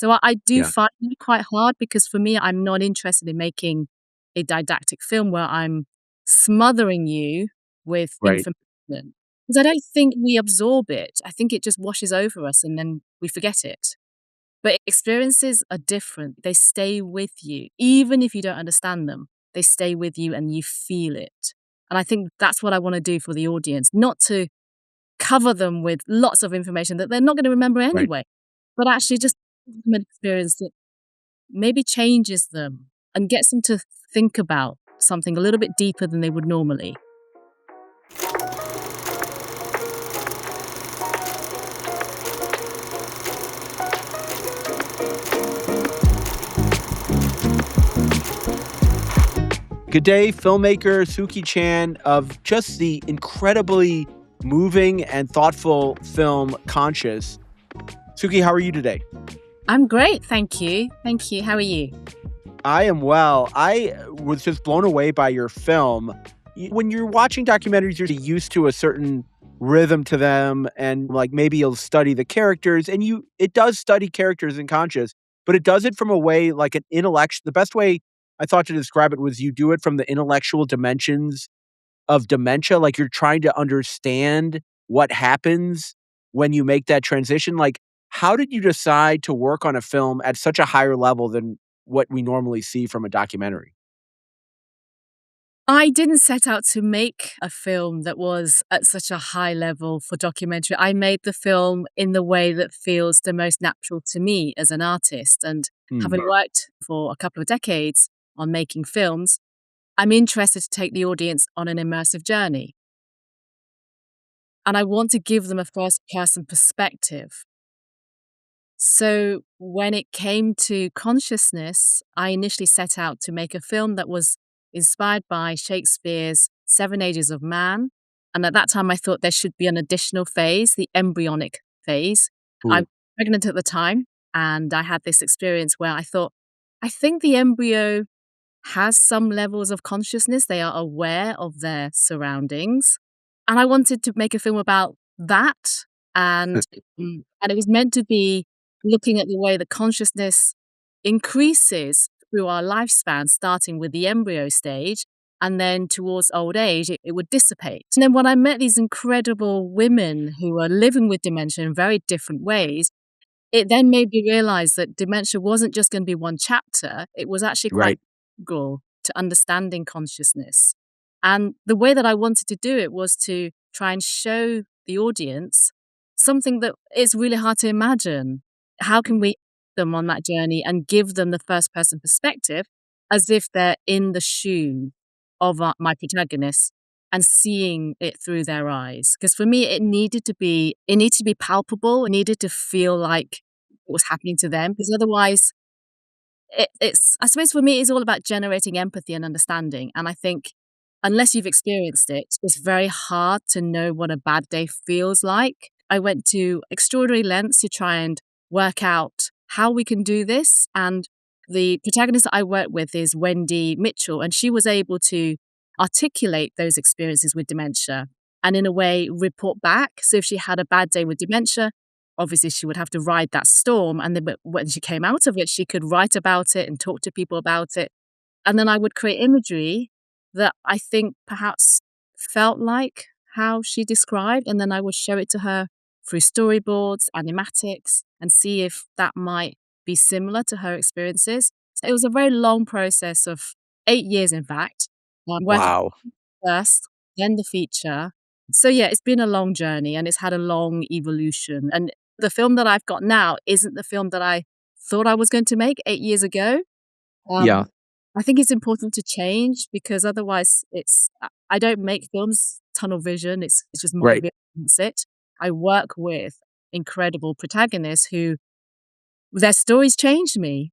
So I do Yeah. find it quite hard because for me, I'm not interested in making a didactic film where I'm smothering you with Right. information. Because I don't think we absorb it. I think it just washes over us and then we forget it. But experiences are different. They stay with you. Even if you don't understand them, they stay with you and you feel it. And I think that's what I want to do for the audience, not to cover them with lots of information that they're not going to remember Right. anyway, but actually just give them an experience that maybe changes them and gets them to think about something a little bit deeper than they would normally. Good day, filmmaker Suki Chan of just the incredibly moving and thoughtful film Conscious. Suki, how are you today? I'm great, thank you. Thank you. How are you? I am well. I was just blown away by your film. When you're watching documentaries, you're used to a certain rhythm to them, and like maybe you'll study the characters, and it does study characters in Conscious, but it does it from a way like an intellectual. The best way I thought to describe it was you do it from the intellectual dimensions of dementia, like you're trying to understand what happens when you make that transition. Like, how did you decide to work on a film at such a higher level than what we normally see from a documentary? I didn't set out to make a film that was at such a high level for documentary. I made the film in the way that feels the most natural to me as an artist. And Hmm. having worked for a couple of decades on making films, I'm interested to take the audience on an immersive journey. And I want to give them a first person perspective. So when it came to consciousness, I initially set out to make a film that was inspired by Shakespeare's Seven Ages of Man. And at that time, I thought there should be an additional phase, the embryonic phase. I was Ooh. pregnant at the time, and I had this experience where I thought, I think the embryo has some levels of consciousness. They are aware of their surroundings. And I wanted to make a film about that. And, and it was meant to be looking at the way that consciousness increases through our lifespan, starting with the embryo stage. And then towards old age, it would dissipate. And then when I met these incredible women who are living with dementia in very different ways, it then made me realize that dementia wasn't just going to be one chapter. It was actually quite Right. integral to understanding consciousness. And the way that I wanted to do it was to try and show the audience something that is really hard to imagine. How can we them on that journey and give them the first person perspective as if they're in the shoe of my protagonist and seeing it through their eyes? Because for me, it needed to be palpable. It needed to feel like what was happening to them. Because otherwise, I suppose for me, it's all about generating empathy and understanding. And I think unless you've experienced it, it's very hard to know what a bad day feels like. I went to extraordinary lengths to try and work out how we can do this. And the protagonist that I worked with is Wendy Mitchell, and she was able to articulate those experiences with dementia and, in a way, report back. So if she had a bad day with dementia, obviously she would have to ride that storm. And then when she came out of it, she could write about it and talk to people about it. And then I would create imagery that I think perhaps felt like how she described. And then I would show it to her through storyboards, animatics, and see if that might be similar to her experiences. So it was a very long process of 8 years, in fact, working Wow. first, then the feature. So yeah, it's been a long journey and it's had a long evolution. And the film that I've got now isn't the film that I thought I was going to make 8 years ago. Yeah. Um, I think it's important to change because otherwise I don't make films tunnel vision. It's just my Right. vision. That's it. I work with incredible protagonists who their stories changed me.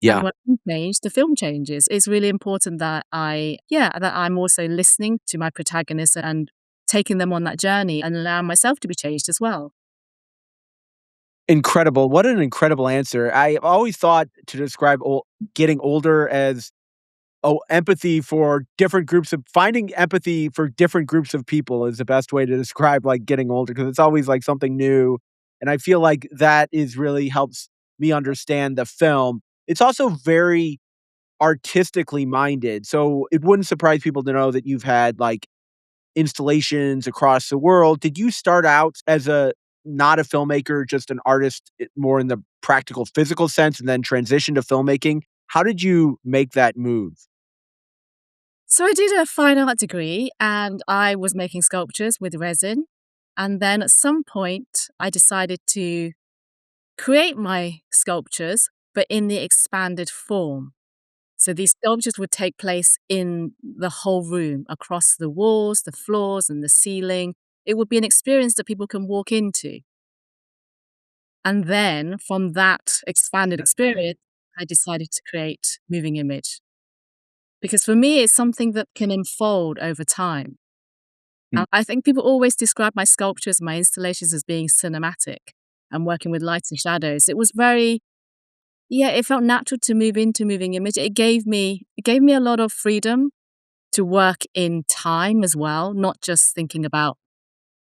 And Yeah. when I change, the film changes. It's really important that that I'm also listening to my protagonists and taking them on that journey and allowing myself to be changed as well. Incredible. What an incredible answer. I always thought to describe getting older as empathy for different groups of finding empathy for different groups of people is the best way to describe like getting older because it's always like something new. And I feel like that is really helps me understand the film. It's also very artistically minded. So it wouldn't surprise people to know that you've had like installations across the world. Did you start out as a not a filmmaker, just an artist, more in the practical physical sense and then transition to filmmaking? How did you make that move? So I did a fine art degree and I was making sculptures with resin. And then at some point, I decided to create my sculptures, but in the expanded form. So these sculptures would take place in the whole room, across the walls, the floors, and the ceiling. It would be an experience that people can walk into. And then from that expanded experience, I decided to create moving image. Because for me, it's something that can unfold over time. Mm. And I think people always describe my sculptures, my installations as being cinematic and working with lights and shadows. It was very, yeah, it felt natural to move into moving image. It gave me a lot of freedom to work in time as well, not just thinking about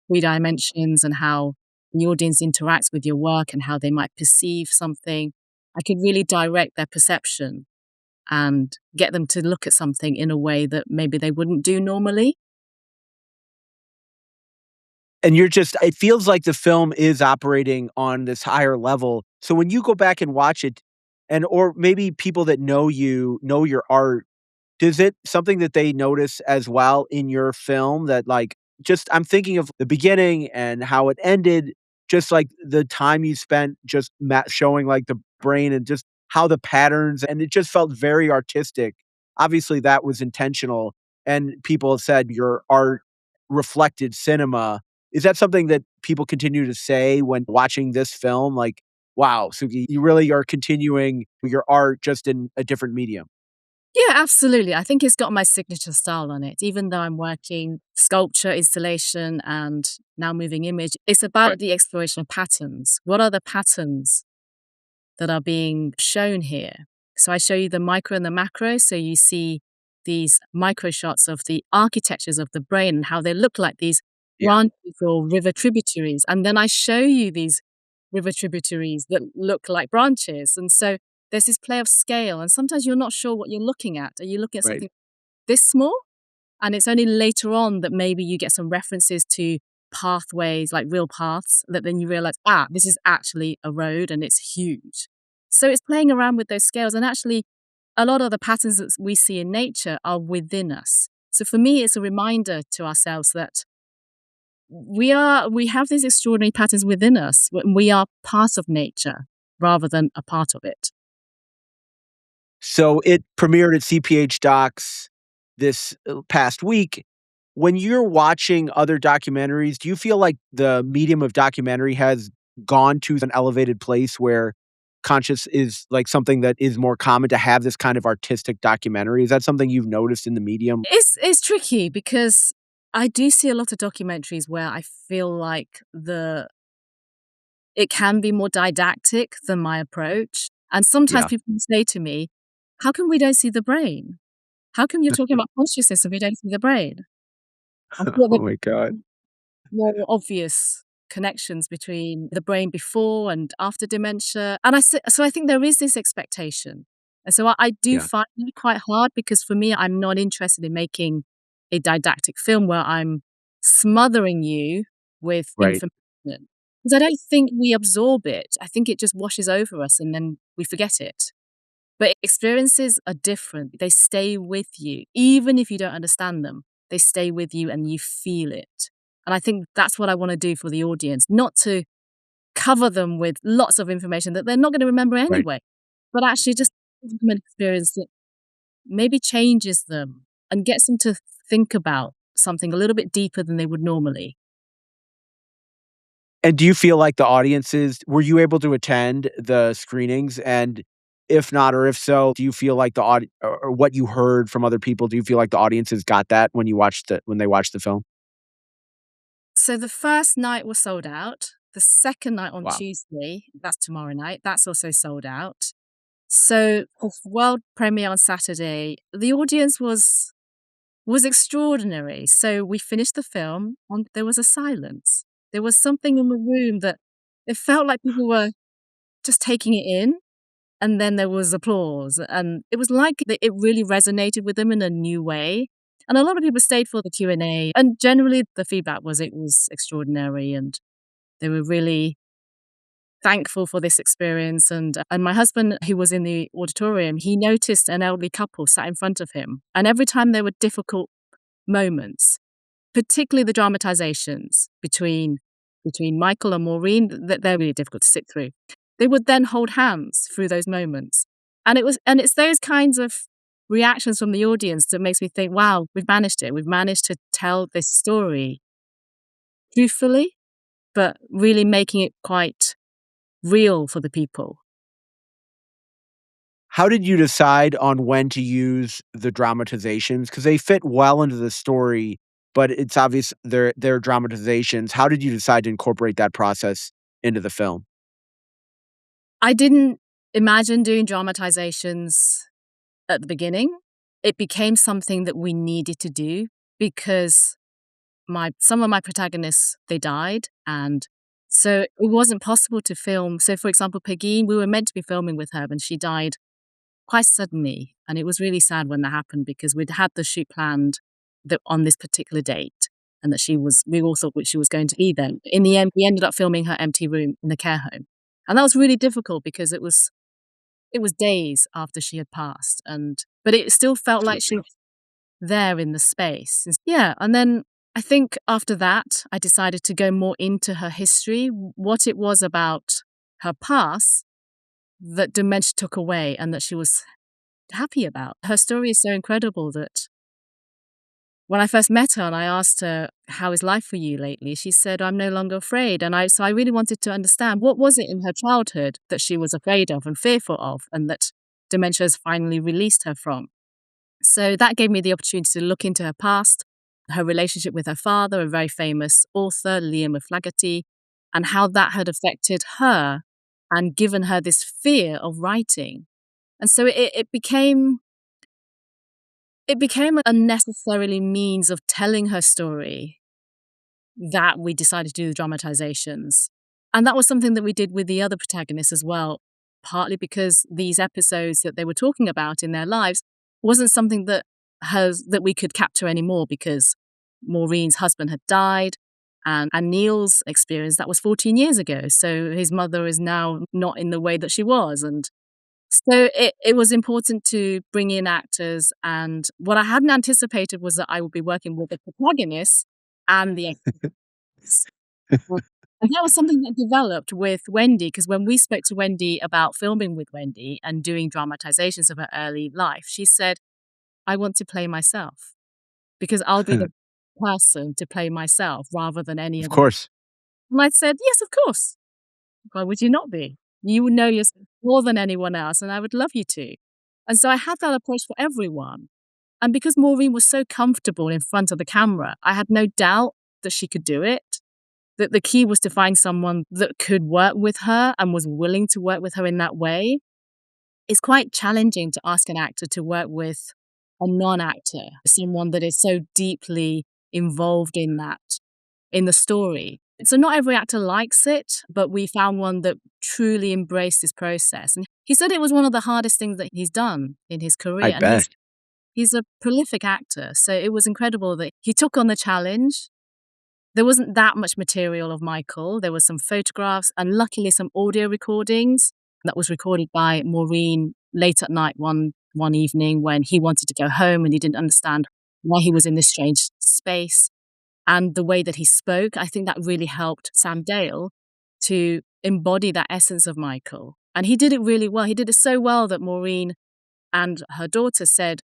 three dimensions and how the audience interacts with your work and how they might perceive something. I could really direct their perception and get them to look at something in a way that maybe they wouldn't do normally. And you're just it feels like the film is operating on this higher level. So when you go back and watch it and or maybe people that know you, know your art, is it something that they notice as well in your film that, like just I'm thinking of the beginning and how it ended, just, like, the time you spent just showing, like, the brain and just how the patterns and it just felt very artistic. Obviously, that was intentional, and people have said your art reflected cinema. Is that something that people continue to say when watching this film? Like, "Wow, Suki, you really are continuing your art just in a different medium." Yeah, absolutely. I think it's got my signature style on it. Even though I'm working sculpture, installation, and now moving image, it's Right. about the exploration of patterns. What are the patterns that are being shown here? So I show you the micro and the macro. So you see these micro shots of the architectures of the brain and how they look like these Yeah. branches or river tributaries. And then I show you these river tributaries that look like branches. And so there's this play of scale. And sometimes you're not sure what you're looking at. Are you looking at Right. something this small? And it's only later on that maybe you get some references to pathways, like real paths, that then you realize, this is actually a road and it's huge. So it's playing around with those scales. And actually, a lot of the patterns that we see in nature are within us. So for me, it's a reminder to ourselves that we have these extraordinary patterns within us. We are part of nature rather than a part of it. So it premiered at CPH Docs this past week. When you're watching other documentaries, do you feel like the medium of documentary has gone to an elevated place where conscious is like something that is more common to have this kind of artistic documentary? Is that something you've noticed in the medium? It's tricky because I do see a lot of documentaries where I feel like it can be more didactic than my approach. And sometimes Yeah. people will say to me, "How come we don't see the brain? How come you're talking about consciousness and we don't see the brain?" I thought Oh that my god. more obvious connections between the brain before and after dementia. And so I think there is this expectation. And so I do Yeah. find it quite hard because for me, I'm not interested in making a didactic film where I'm smothering you with Right. information. Because I don't think we absorb it. I think it just washes over us and then we forget it. But experiences are different. They stay with you. Even if you don't understand them, they stay with you and you feel it. And I think that's what I want to do for the audience, not to cover them with lots of information that they're not going to remember Right. anyway, but actually just give them an experience that maybe changes them and gets them to think about something a little bit deeper than they would normally. And do you feel like the audiences were you able to attend the screenings? And if not, or if so, do you feel like the or what you heard from other people, do you feel like the audiences got that when they watched the film? So the first night was sold out. The second night on Wow. Tuesday, that's tomorrow night, that's also sold out. So, for world premiere on Saturday, the audience was extraordinary. So we finished the film and there was a silence. There was something in the room that it felt like people were just taking it in, and then there was applause, and it was like that it really resonated with them in a new way, and a lot of people stayed for the Q&A, and generally the feedback was it was extraordinary, and they were really thankful for this experience, and my husband, who was in the auditorium, he noticed an elderly couple sat in front of him, and every time there were difficult moments, particularly the dramatizations between Michael and Maureen, that they're really difficult to sit through. They would then hold hands through those moments. And it's those kinds of reactions from the audience that makes me think, wow, we've managed it. We've managed to tell this story truthfully, but really making it quite real for the people. How did you decide on when to use the dramatizations? Because they fit well into the story, but it's obvious they're dramatizations. How did you decide to incorporate that process into the film? I didn't imagine doing dramatizations at the beginning. It became something that we needed to do because some of my protagonists, they died, and so it wasn't possible to film. So, for example, Peggy, we were meant to be filming with her, and she died quite suddenly, and it was really sad when that happened because we'd had the shoot planned that on this particular date, and that we all thought that she was going to be there. In the end, we ended up filming her empty room in the care home, and that was really difficult because it was days after she had passed, but it still felt like she was there in the space. Yeah, and then I think after that, I decided to go more into her history, what it was about her past that dementia took away and that she was happy about. Her story is so incredible that when I first met her and I asked her, "How is life for you lately?" She said, "I'm no longer afraid." So I really wanted to understand what was it in her childhood that she was afraid of and fearful of, and that dementia has finally released her from. So that gave me the opportunity to look into her past, her relationship with her father, a very famous author, Liam O'Flaherty, and how that had affected her and given her this fear of writing. And so it became a necessarily means of telling her story that we decided to do the dramatizations. And that was something that we did with the other protagonists as well, partly because these episodes that they were talking about in their lives wasn't something that we could capture anymore because Maureen's husband had died, and Neil's experience, that was 14 years ago. So his mother is now not in the way that she was. And so it was important to bring in actors. And what I hadn't anticipated was that I would be working with the protagonists and the actors. And that was something that developed with Wendy, because when we spoke to Wendy about filming with Wendy and doing dramatizations of her early life, she said, I want to play myself because I'll be the person to play myself rather than any Of other. course. And I said, yes, of course. Why would you not be? You would know yourself more than anyone else, and I would love you to. And so I had that approach for everyone. And because Maureen was so comfortable in front of the camera, I had no doubt that she could do it. That the key was to find someone that could work with her and was willing to work with her in that way. It's quite challenging to ask an actor to work with a non-actor, someone that is so deeply involved in the story. So not every actor likes it, but we found one that truly embraced this process. And he said it was one of the hardest things that he's done in his I career. And bet. he's a prolific actor, so it was incredible that he took on the challenge. There wasn't that much material of Michael. There was some photographs and luckily some audio recordings that was recorded by Maureen late at night one evening when he wanted to go home and he didn't understand why he was in this strange space. And the way that he spoke, I think that really helped Sam Dale to embody that essence of Michael. And he did it really well. He did it so well that Maureen and her daughter said,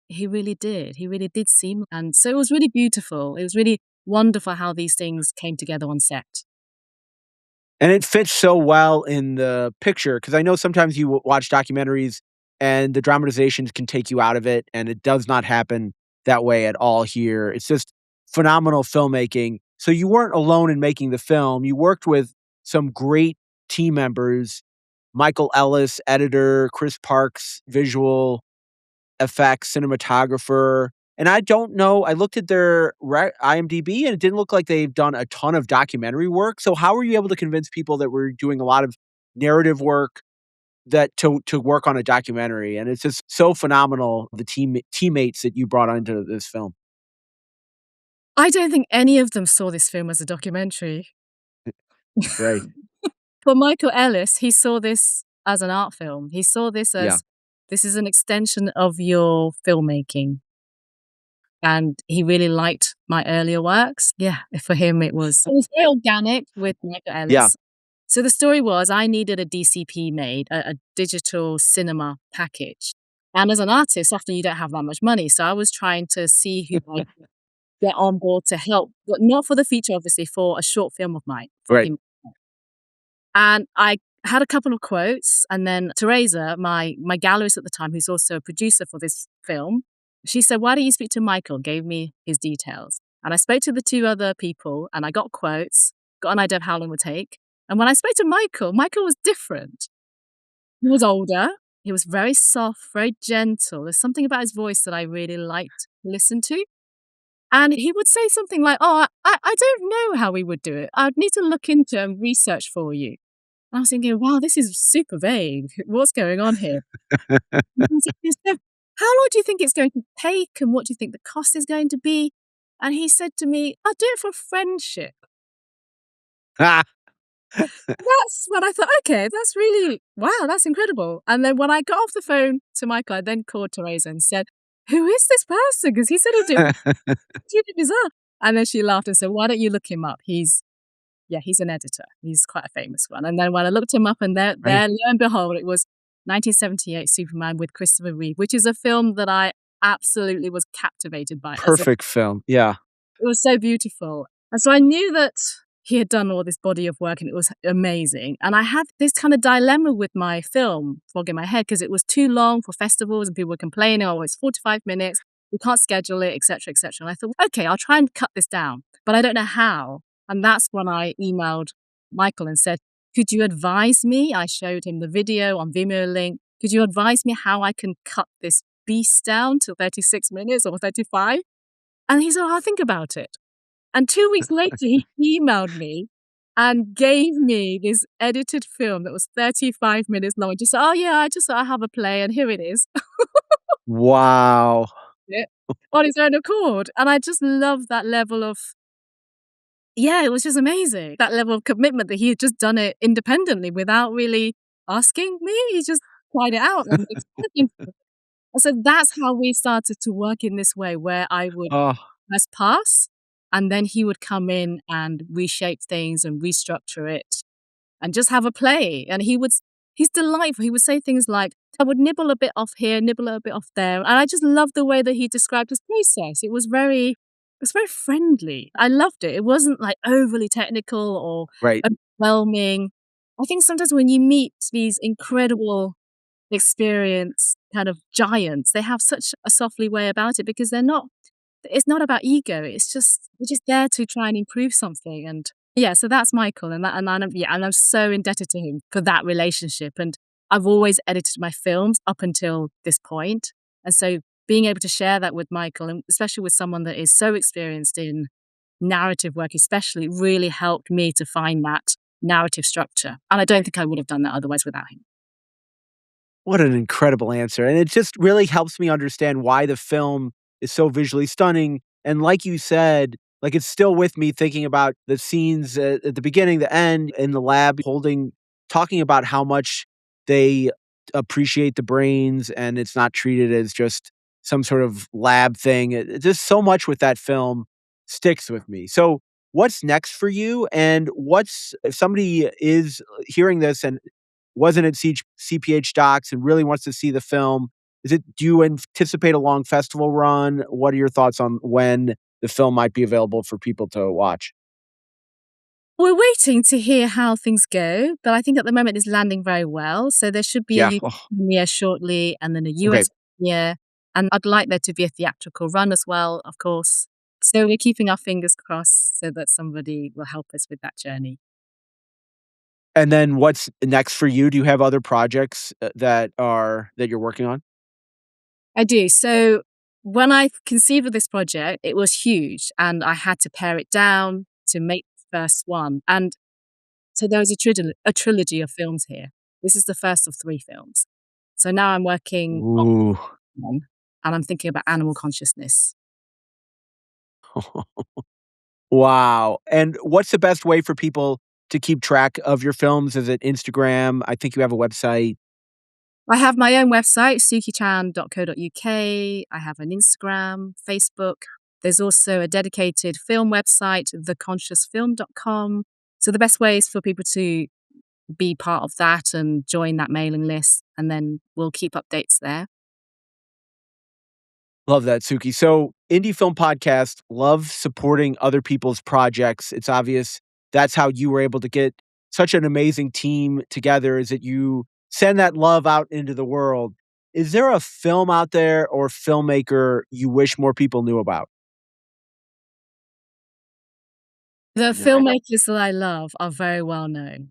he really did. He really did seem. And so it was really beautiful. It was really wonderful how these things came together on set. And it fits so well in the picture because I know sometimes you watch documentaries and the dramatizations can take you out of it, and it does not happen that way at all here. It's just phenomenal filmmaking. So you weren't alone in making the film. You worked with some great team members, Michael Ellis, editor, Chris Parks, visual effects cinematographer. And I don't know, I looked at their IMDb and it didn't look like they've done a ton of documentary work. So how were you able to convince people that were doing a lot of narrative work that to work on a documentary, and it's just so phenomenal, the teammates that you brought into this film. I don't think any of them saw this film as a documentary. Right. For Michael Ellis, he saw this as an art film. He saw this Yeah. as, "This is an extension of your filmmaking." And he really liked my earlier works. Yeah, for him, it was very organic with Michael Yeah. Ellis. So the story was I needed a DCP made, a digital cinema package. And as an artist, often you don't have that much money. So I was trying to see who I could get on board to help, but not for the feature, obviously, for a short film of mine for Right. him. And I had a couple of quotes, and then Teresa, my gallerist at the time, who's also a producer for this film, she said, "Why don't you speak to Michael?" Gave me his details. And I spoke to the two other people, and I got quotes, got an idea of how long it would take. And when I spoke to Michael, Michael was different. He was older. He was very soft, very gentle. There's something about his voice that I really liked to listen to. And he would say something like, "Oh, I don't know how we would do it. I'd need to look into and research for you." And I was thinking, wow, this is super vague. What's going on here? And he said, "So how long do you think it's going to take and what do you think the cost is going to be?" And he said to me, "I'll do it for friendship." Ah, That's when I thought, okay, that's really, wow, that's incredible. And then when I got off the phone to Michael, I then called Teresa and said, "Who is this person?" Because he said he'd do it. It's really bizarre. And then she laughed and said, "Why don't you look him up? He's an editor. He's quite a famous one." And then when I looked him up and right. there, lo and behold, it was 1978 Superman with Christopher Reeve, which is a film that I absolutely was captivated by as a Perfect film. Yeah. it was so beautiful. And so I knew that he had done all this body of work and it was amazing. And I had this kind of dilemma with my film fog in my head because it was too long for festivals and people were complaining, "Oh, it's 45 minutes. We can't schedule it, etc., etc." And I thought, okay, I'll try and cut this down, but I don't know how. And that's when I emailed Michael and said, "Could you advise me?" I showed him the video on Vimeo link. "Could you advise me how I can cut this beast down to 36 minutes or 35?" And he said, "Oh, I'll think about it." And 2 weeks later, he emailed me and gave me this edited film that was 35 minutes long. Just said, "Oh, yeah, I have a play and here it is." Wow. Yeah. On his own accord. And I just love that level of, yeah, it was just amazing. That level of commitment that he had just done it independently without really asking me. He just tried it out and it's working. So that's how we started to work in this way, where I would Oh, press pass, and then he would come in and reshape things and restructure it and just have a play. And he's delightful. He would say things like, "I would nibble a bit off here, nibble a bit off there." And I just loved the way that he described his process. It was very friendly. I loved it. It wasn't like overly technical or right. overwhelming. I think sometimes when you meet these incredible experience kind of giants, they have such a softly way about it because it's not about ego. It's just we're just there to try and improve something. And yeah, so that's Michael, and I'm so indebted to him for that relationship. And I've always edited my films up until this point, and so being able to share that with Michael, and especially with someone that is so experienced in narrative work, especially, really helped me to find that narrative structure. And I don't think I would have done that otherwise without him. What an incredible answer, and it just really helps me understand why the film is so visually stunning, and like you said, like, it's still with me thinking about the scenes at the beginning, the end, in the lab talking about how much they appreciate the brains, and it's not treated as just some sort of lab thing. Just so much with that film sticks with me. So, what's next for you, and what's if somebody is hearing this and wasn't at CPH Docs and really wants to see the film, do you anticipate a long festival run? What are your thoughts on when the film might be available for people to watch? We're waiting to hear how things go, but I think at the moment it's landing very well. So there should be a Yeah. UK Oh, premiere shortly and then a okay. US premiere. And I'd like there to be a theatrical run as well, of course. So we're keeping our fingers crossed so that somebody will help us with that journey. And then what's next for you? Do you have other projects, that you're working on? I do. So when I conceived of this project, it was huge and I had to pare it down to make the first one. And So there was a trilogy of films here. This is the first of 3 films. So now I'm working on Ooh. one, and I'm thinking about animal consciousness. Wow. And what's the best way for people to keep track of your films? Is it Instagram? I think you have a website. I have my own website, sukichan.co.uk. I have an Instagram, Facebook. There's also a dedicated film website, theconsciousfilm.com. So the best way is for people to be part of that and join that mailing list, and then we'll keep updates there. Love that, Suki. So, Indie Film Podcast, love supporting other people's projects. It's obvious that's how you were able to get such an amazing team together, is that you send that love out into the world. Is there a film out there or filmmaker you wish more people knew about? The filmmakers that I love are very well known,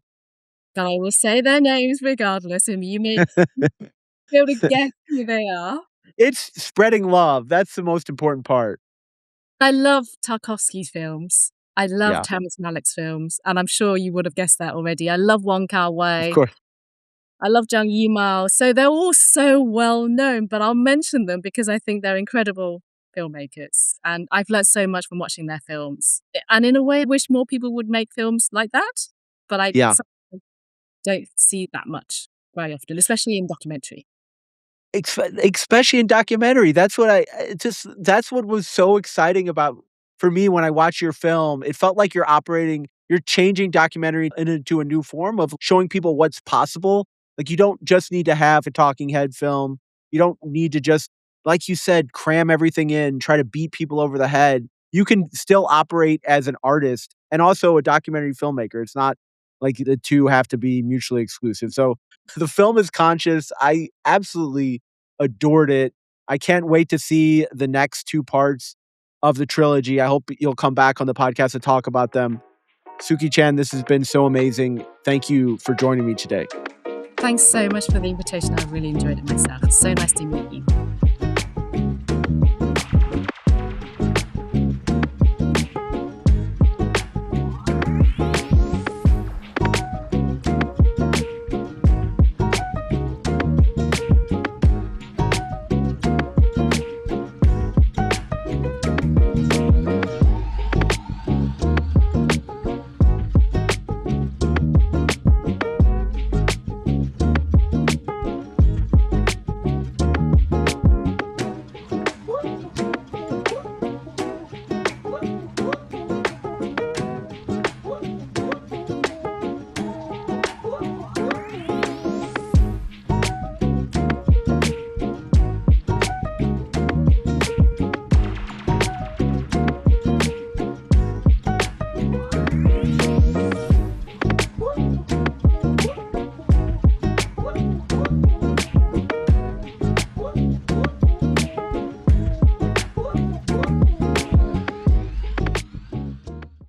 but I will say their names regardless, and you may be able to guess who they are. It's spreading love. That's the most important part. I love Tarkovsky's films. I love Yeah, Terrence Malick's films, and I'm sure you would have guessed that already. I love Wong of Kar-wai. course. I love Zhang Yimou. So they're all so well known, but I'll mention them because I think they're incredible filmmakers, and I've learned so much from watching their films. And in a way, I wish more people would make films like that, but I Yeah. sometimes don't see that much very often, especially in documentary. Especially in documentary, that's what that's what was so exciting about for me when I watched your film. It felt like you're changing documentary into a new form of showing people what's possible. Like, you don't just need to have a talking head film. You don't need to just, like you said, cram everything in, try to beat people over the head. You can still operate as an artist and also a documentary filmmaker. It's not like the two have to be mutually exclusive. So the film is conscious. I absolutely adored it. I can't wait to see the next 2 parts of the trilogy. I hope you'll come back on the podcast to talk about them. Suki Chan, this has been so amazing. Thank you for joining me today. Thanks so much for the invitation. I really enjoyed it myself. It's so nice to meet you.